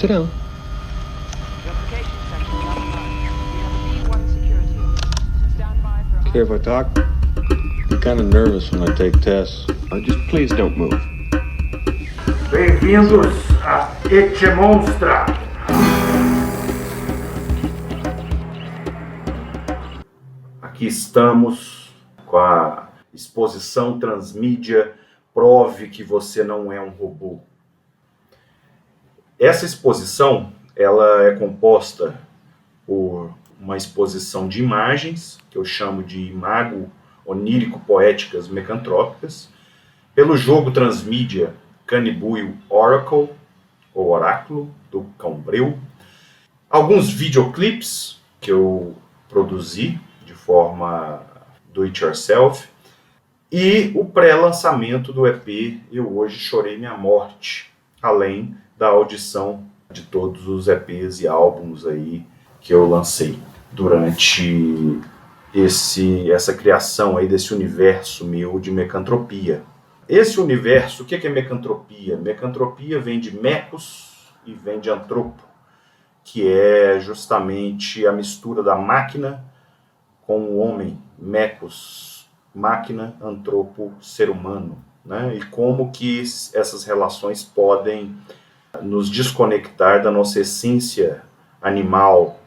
Sit down. Care if I talk? I'm kind of nervous when I take tests. Just please don't move. Bem-vindos a Etche Monstra! Aqui estamos com a exposição transmídia Prove que você não é um robô. Essa exposição ela é composta por uma exposição de imagens, que eu chamo de imago onírico-poéticas mecantrópicas, pelo jogo transmídia Canibuio Oracle, ou Oráculo, do Cão Breu, alguns videoclips que eu produzi de forma do-it-yourself, e o pré-lançamento do EP Eu Hoje Chorei Minha Morte, além da audição de todos os EPs e álbuns aí que eu lancei durante essa criação aí desse universo meu de mecantropia. Esse universo, o que é mecantropia? Mecantropia vem de mecos e vem de antropo, que é justamente a mistura da máquina com o homem, mecos, máquina, antropo, ser humano, né? E como que essas relações podem nos desconectar da nossa essência animal,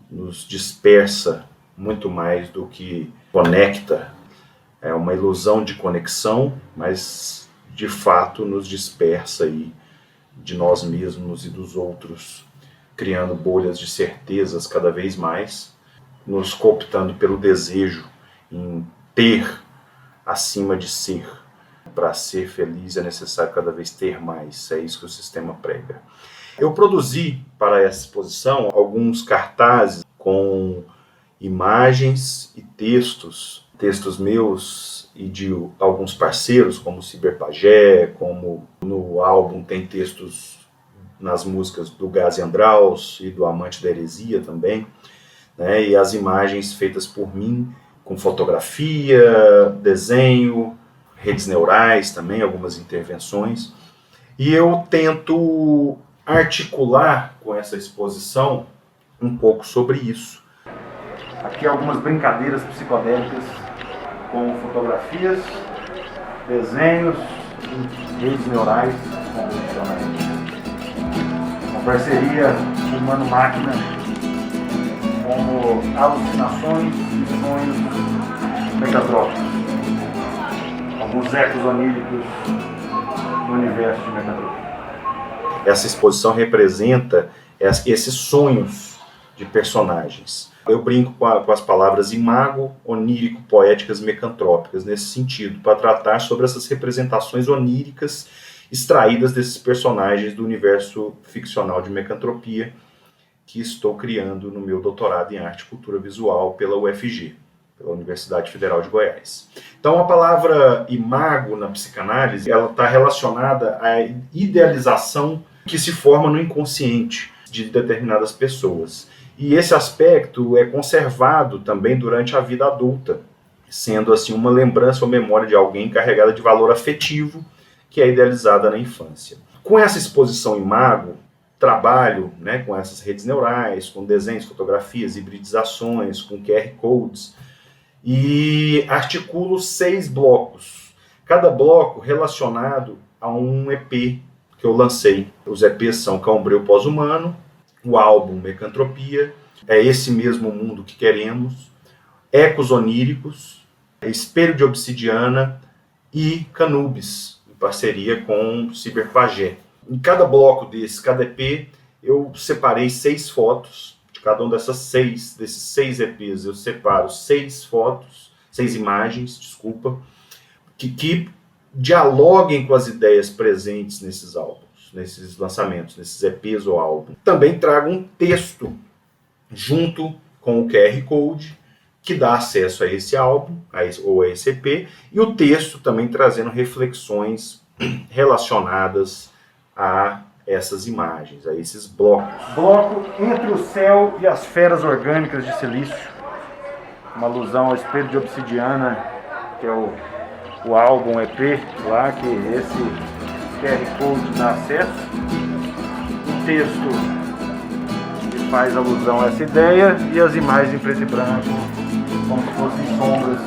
nos dispersa muito mais do que conecta. É uma ilusão de conexão, mas de fato nos dispersa aí de nós mesmos e dos outros, criando bolhas de certezas cada vez mais, nos cooptando pelo desejo em ter acima de ser. Para ser feliz é necessário cada vez ter mais, é isso que o sistema prega. Eu produzi para essa exposição alguns cartazes com imagens e textos meus e de alguns parceiros, como o Cyberpagé, como no álbum tem textos nas músicas do Gás e Andraus e do Amante da Heresia também, né? E as imagens feitas por mim, com fotografia, desenho, redes neurais também, algumas intervenções. E eu tento articular com essa exposição um pouco sobre isso. Aqui algumas brincadeiras psicodélicas com fotografias, desenhos e redes neurais convencionais. Uma parceria humano-máquina, como alucinações e sonhos mecatrópicos. Alguns ecos oníricos no universo de mecatrópico. Essa exposição representa esses sonhos de personagens. Eu brinco com as palavras imago, onírico, poéticas, mecantrópicas, nesse sentido, para tratar sobre essas representações oníricas extraídas desses personagens do universo ficcional de mecantropia que estou criando no meu doutorado em arte e cultura visual pela UFG, pela Universidade Federal de Goiás. Então a palavra imago na psicanálise, ela está relacionada à idealização que se forma no inconsciente de determinadas pessoas. E esse aspecto é conservado também durante a vida adulta, sendo assim uma lembrança ou memória de alguém carregada de valor afetivo que é idealizada na infância. Com essa exposição imago, trabalho, né, com essas redes neurais, com desenhos, fotografias, hibridizações, com QR Codes, e articulo 6 blocos, cada bloco relacionado a um EP que eu lancei. Os EPs são Cão Breu Pós-Humano, o álbum Mecantropia, É Esse Mesmo Mundo que Queremos, Ecos Oníricos, Espelho de Obsidiana e Canubis, em parceria com Cyberpagé. Em cada bloco cada EP, eu separei 6 fotos. De cada um desses 6 EPs, eu separo 6 fotos, 6 imagens, que dialoguem com as ideias presentes nesses álbuns, nesses lançamentos, nesses EPs ou álbuns. Também trago um texto junto com o QR Code, que dá acesso a esse álbum, ou a esse EP, e o texto também trazendo reflexões relacionadas a essas imagens, a esses blocos. Bloco Entre o Céu e as Feras Orgânicas de Silício, uma alusão ao Espelho de Obsidiana, que é o álbum EP lá, que esse QR Code dá acesso. texto que faz alusão a essa ideia e as imagens em preto e branco, como se fossem sombras,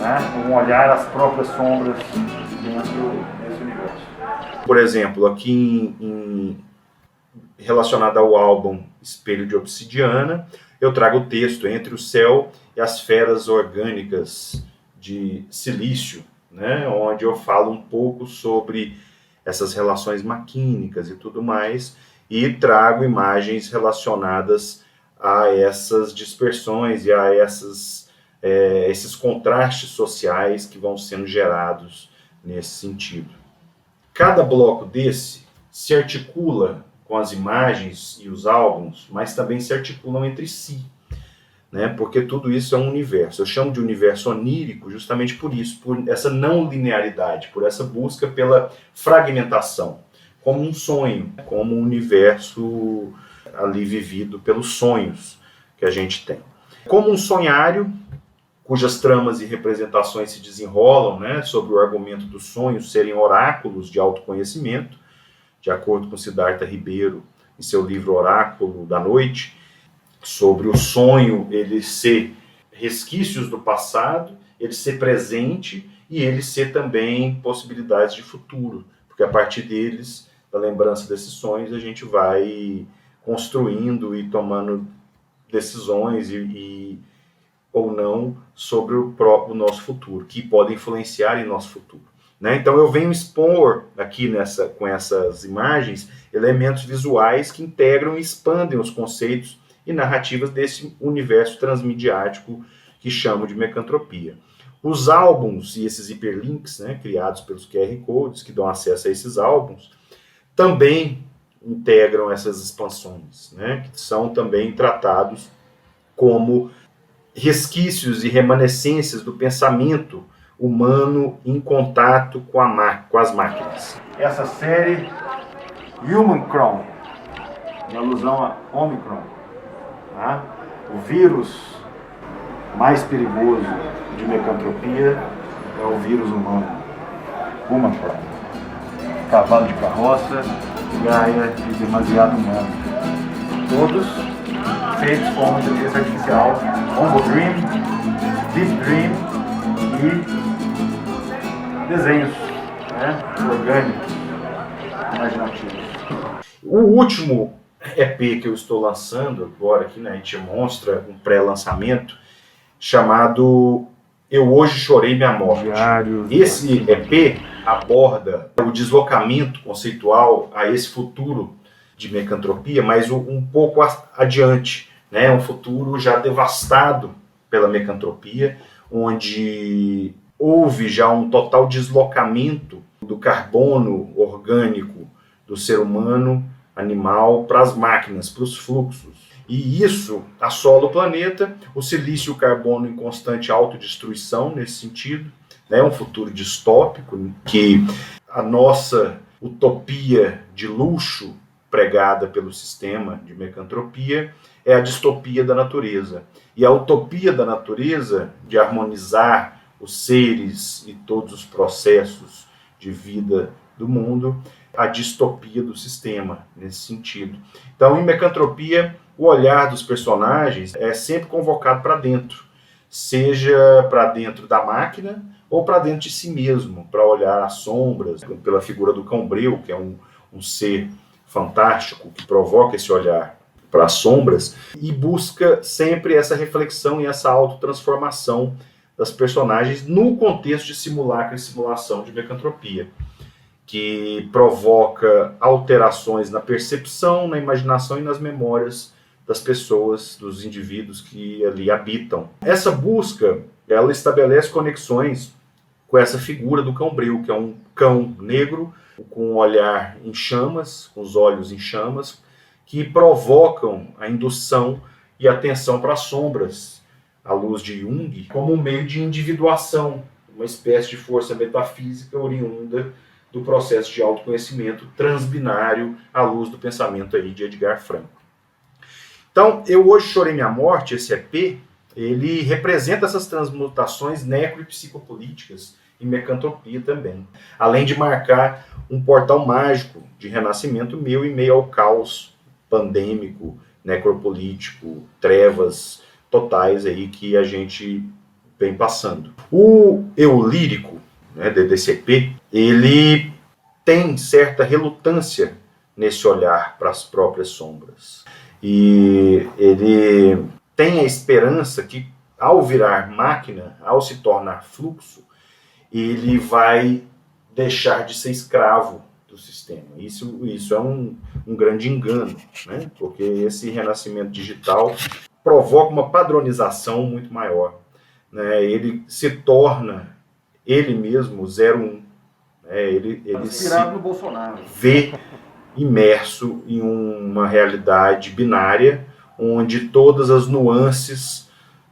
né? Um olhar as próprias sombras dentro desse universo. Por exemplo, aqui relacionado ao álbum Espelho de Obsidiana, eu trago o texto Entre o Céu e as Feras Orgânicas de Silício, né, onde eu falo um pouco sobre essas relações maquínicas e tudo mais, e trago imagens relacionadas a essas dispersões e a esses contrastes sociais que vão sendo gerados nesse sentido. Cada bloco desse se articula com as imagens e os álbuns, mas também se articulam entre si, né? Porque tudo isso é um universo. Eu chamo de universo onírico justamente por isso, por essa não linearidade, por essa busca pela fragmentação, como um sonho, como um universo ali vivido pelos sonhos que a gente tem. Como um sonhário, cujas tramas e representações se desenrolam, né, sobre o argumento dos sonhos serem oráculos de autoconhecimento, de acordo com Siddhartha Ribeiro, em seu livro Oráculo da Noite, sobre o sonho ele ser resquícios do passado, ele ser presente e ele ser também possibilidades de futuro, porque a partir deles, da lembrança desses sonhos, a gente vai construindo e tomando decisões ou não sobre o nosso futuro, que podem influenciar em nosso futuro. Né? Então eu venho expor aqui com essas imagens elementos visuais que integram e expandem os conceitos e narrativas desse universo transmediático que chamo de mecantropia. Os álbuns e esses hiperlinks, né, criados pelos QR Codes, que dão acesso a esses álbuns, também integram essas expansões, né, que são também tratados como resquícios e remanescências do pensamento humano em contato com as máquinas. Essa série Humancron, em alusão a Omicron, tá? O vírus mais perigoso de mecantropia é o vírus humano, Humancron. Cavalo de carroça, Gaia e demasiado humano. Todos feitos com uma inteligência artificial, Onbo Dream, Deep Dream e desenhos, né, orgânicos, imaginativos. O último EP que eu estou lançando agora aqui, né, a gente mostra um pré-lançamento chamado Eu Hoje Chorei Minha Morte. Esse EP aborda o deslocamento conceitual a esse futuro de mecantropia, mas um pouco adiante, né, um futuro já devastado pela mecantropia, onde houve já um total deslocamento do carbono orgânico do ser humano, animal, para as máquinas, para os fluxos. E isso assola o planeta, o silício e o carbono em constante autodestruição nesse sentido, né, um futuro distópico, que a nossa utopia de luxo pregada pelo sistema de mecantropia é a distopia da natureza. E a utopia da natureza de harmonizar os seres e todos os processos de vida do mundo, a distopia do sistema, nesse sentido. Então, em mecantropia, o olhar dos personagens é sempre convocado para dentro, seja para dentro da máquina ou para dentro de si mesmo, para olhar as sombras, pela figura do cão breu, que é um ser fantástico, que provoca esse olhar para as sombras, e busca sempre essa reflexão e essa autotransformação das personagens no contexto de simulacro e simulação de mecantropia, que provoca alterações na percepção, na imaginação e nas memórias das pessoas, dos indivíduos que ali habitam. Essa busca, ela estabelece conexões com essa figura do cão breu, que é um cão negro, com um olhar em chamas, com os olhos em chamas, que provocam a indução e atenção para as sombras, à luz de Jung, como um meio de individuação, uma espécie de força metafísica oriunda do processo de autoconhecimento transbinário à luz do pensamento aí de Edgar Franco. Então, Eu Hoje Chorei Minha Morte, esse EP, ele representa essas transmutações necro- e psicopolíticas e mecantropia também. Além de marcar um portal mágico de renascimento meu em meio ao caos pandêmico, necropolítico, trevas totais aí que a gente vem passando. O eu lírico, né, DDCP, ele tem certa relutância nesse olhar para as próprias sombras. E ele tem a esperança que, ao virar máquina, ao se tornar fluxo, ele vai deixar de ser escravo do sistema. Isso é um grande engano, né? Porque esse renascimento digital provoca uma padronização muito maior, né? Ele se torna ele mesmo 01. Ele Inspirado no Bolsonaro. Vê imerso em uma realidade binária, onde todas as nuances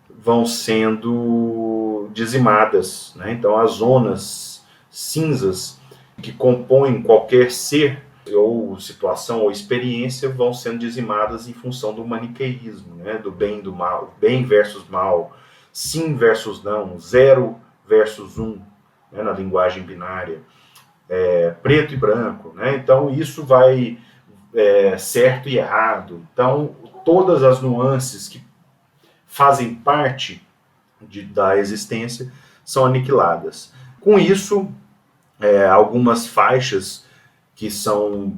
vão sendo dizimadas, né? Então as zonas cinzas que compõem qualquer ser ou situação ou experiência vão sendo dizimadas em função do maniqueísmo, né? Do bem e do mal, bem versus mal, sim versus não, 0 versus 1, né? Na linguagem binária, preto e branco, né? Então isso vai certo e errado. Então todas as nuances que fazem parte da existência são aniquiladas. Com isso, algumas faixas que são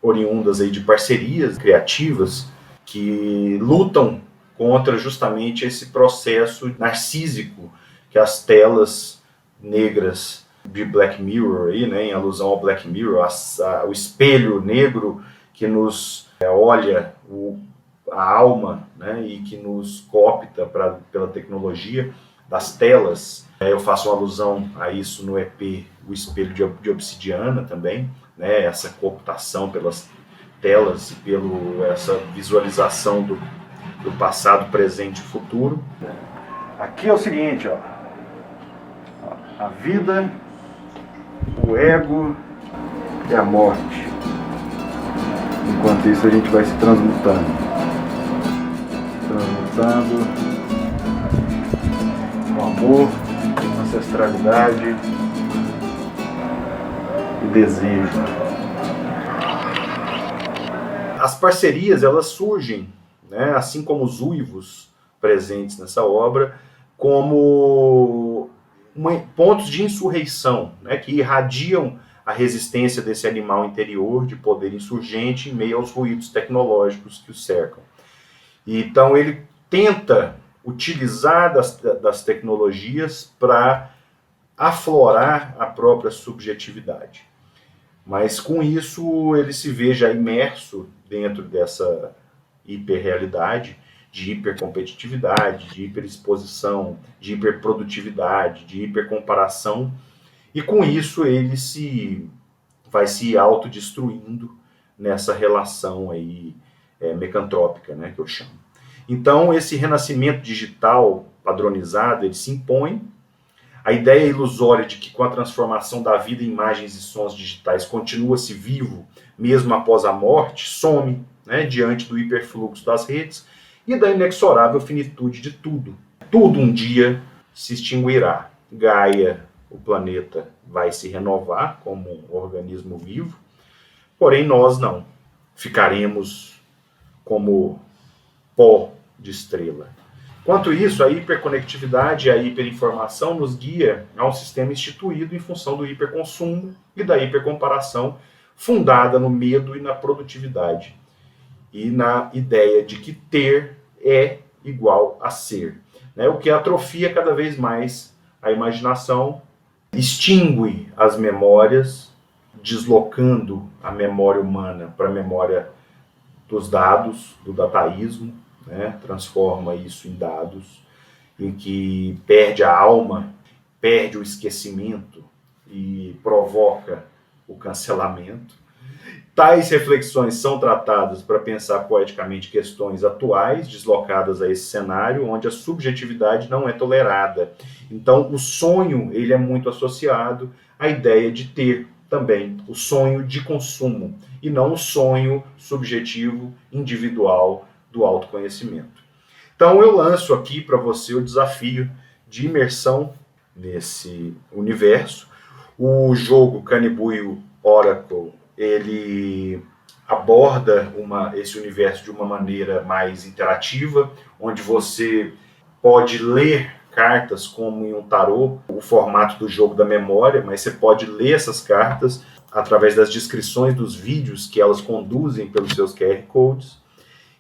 oriundas aí de parcerias criativas que lutam contra justamente esse processo narcísico que as telas negras de Black Mirror, aí, né, em alusão ao Black Mirror, o espelho negro que nos olha a alma, né, e que nos coopta pela tecnologia das telas. Eu faço uma alusão a isso no EP O Espelho de Obsidiana também, né, essa cooptação pelas telas e essa visualização do passado, presente e futuro. Aqui é o seguinte, ó, a vida, o ego e a morte. Enquanto isso a gente vai se transmutando com amor, ancestralidade e desejo. As parcerias, elas surgem, né, assim como os uivos presentes nessa obra, como pontos de insurreição, né, que irradiam a resistência desse animal interior de poder insurgente em meio aos ruídos tecnológicos que o cercam. Então ele tenta utilizar das tecnologias para aflorar a própria subjetividade. Mas com isso ele se vê já imerso dentro dessa hiperrealidade, de hipercompetitividade, de hiperexposição, de hiperprodutividade, de hipercomparação, e com isso ele vai se autodestruindo nessa relação aí mecantrópica, né, que eu chamo. Então esse renascimento digital padronizado, ele se impõe. A ideia ilusória de que com a transformação da vida em imagens e sons digitais continua-se vivo mesmo após a morte, some, né, diante do hiperfluxo das redes e da inexorável finitude de tudo. Tudo um dia se extinguirá. Gaia, o planeta, vai se renovar como um organismo vivo, porém nós não. Ficaremos como pó de estrela. Quanto isso, a hiperconectividade e a hiperinformação nos guia a um sistema instituído em função do hiperconsumo e da hipercomparação, fundada no medo e na produtividade, e na ideia de que ter é igual a ser, né? O que atrofia cada vez mais a imaginação, extingue as memórias, deslocando a memória humana para a memória dos dados, do dataísmo, né? Transforma isso em dados, em que perde a alma, perde o esquecimento e provoca o cancelamento. Tais reflexões são tratadas para pensar poeticamente questões atuais, deslocadas a esse cenário, onde a subjetividade não é tolerada. Então, o sonho ele é muito associado à ideia de ter também o sonho de consumo, e não o sonho subjetivo, individual, do autoconhecimento. Então eu lanço aqui para você o desafio de imersão nesse universo. O jogo Canibuio Oracle, ele aborda esse universo de uma maneira mais interativa, onde você pode ler cartas como em um tarô, o formato do jogo da memória, mas você pode ler essas cartas através das descrições dos vídeos que elas conduzem pelos seus QR Codes,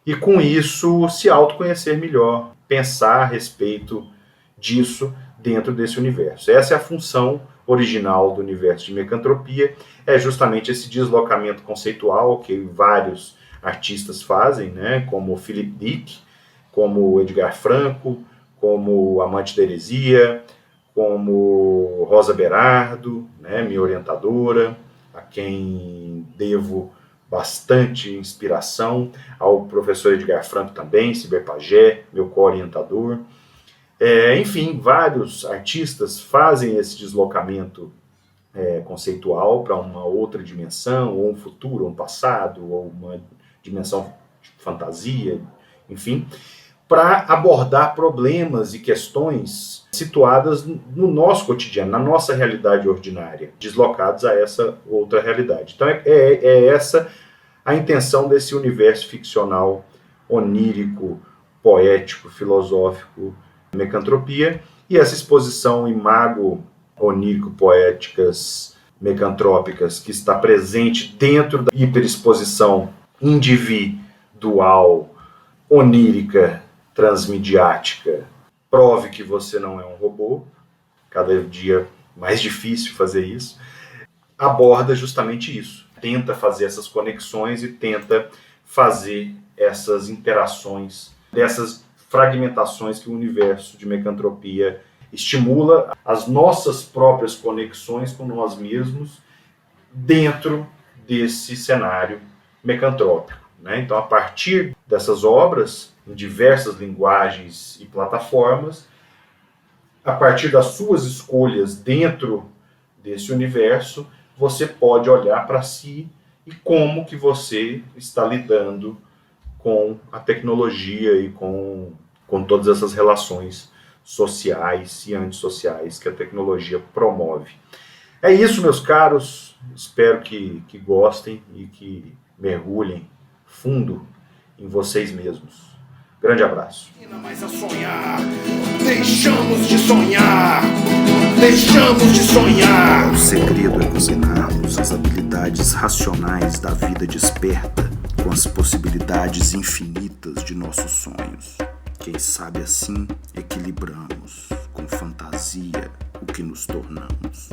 e com isso se autoconhecer melhor, pensar a respeito disso dentro desse universo. Essa é a função original do universo de Mecantropia, é justamente esse deslocamento conceitual que vários artistas fazem, né, como Philip Dick, como Edgar Franco, como Amante da Heresia, como Rosa Berardo, né, minha orientadora, a quem devo bastante inspiração, ao professor Edgar Franco também, Ciber Pagé, meu co-orientador. Enfim, vários artistas fazem esse deslocamento conceitual para uma outra dimensão, ou um futuro, ou um passado, ou uma dimensão de fantasia, enfim, para abordar problemas e questões situadas no nosso cotidiano, na nossa realidade ordinária, deslocados a essa outra realidade. Então é essa a intenção desse universo ficcional, onírico, poético, filosófico, Mecantropia, e essa exposição Imago Onírico-Poéticas Mecantrópicas, que está presente dentro da hiperexposição individual, onírica, transmediática. Prove que você não é um robô, cada dia mais difícil fazer isso, aborda justamente isso. Tenta fazer essas conexões e tenta fazer essas interações, dessas fragmentações que o universo de Mecantropia estimula, as nossas próprias conexões com nós mesmos dentro desse cenário mecantrópico, né? Então, a partir dessas obras, em diversas linguagens e plataformas, a partir das suas escolhas dentro desse universo, você pode olhar para si e como que você está lidando com a tecnologia e com todas essas relações sociais e antissociais que a tecnologia promove. É isso, meus caros. Espero que gostem e que mergulhem fundo em vocês mesmos. Grande abraço. Mas a sonhar, deixamos de sonhar, deixamos de sonhar. O segredo é combinarmos as habilidades racionais da vida desperta com as possibilidades infinitas de nossos sonhos. Quem sabe assim equilibramos com fantasia o que nos tornamos.